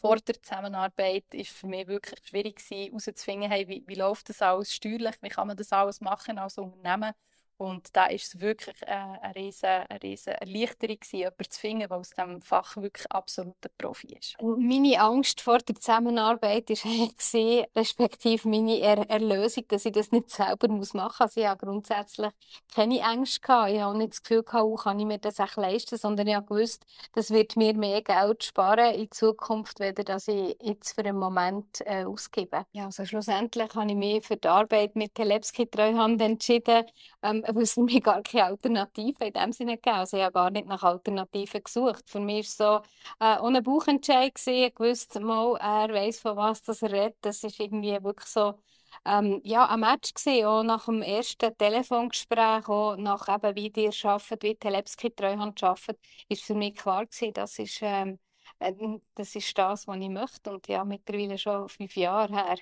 Vor der Zusammenarbeit war für mich wirklich schwierig herauszufinden, hey, wie läuft das alles steuerlich, wie kann man das alles machen als Unternehmen. Und da ist es wirklich eine riesen Erleichterung gewesen, jemanden zu finden, der aus diesem Fach wirklich absoluter Profi ist. Meine Angst vor der Zusammenarbeit war eigentlich, respektive meine Erlösung, dass ich das nicht selber machen muss. Also ich habe grundsätzlich keine Ängste gehabt. Ich habe nicht das Gefühl gehabt, kann ich mir das echt leisten, sondern ich habe gewusst, das wird mir mehr Geld sparen in Zukunft, weder dass ich jetzt für einen Moment ausgebe. Ja, also schlussendlich habe ich mich für die Arbeit mit Telepski Treuhand entschieden, weil es für mich gar keine Alternative in dem Sinne gab. Also ich habe gar nicht nach Alternativen gesucht. Für mich ist so, ohne Bauchentscheid gesehen, gewusst, mal, er weiss, von was das er redet. Das ist irgendwie wirklich so, ja, ein Match gewesen. Auch nach dem ersten Telefongespräch, auch nach eben, wie ihr arbeitet, wie Telepski Treuhand arbeitet, ist für mich klar gewesen, das ist das, was ich möchte. Und ja, mittlerweile schon 5 Jahre her.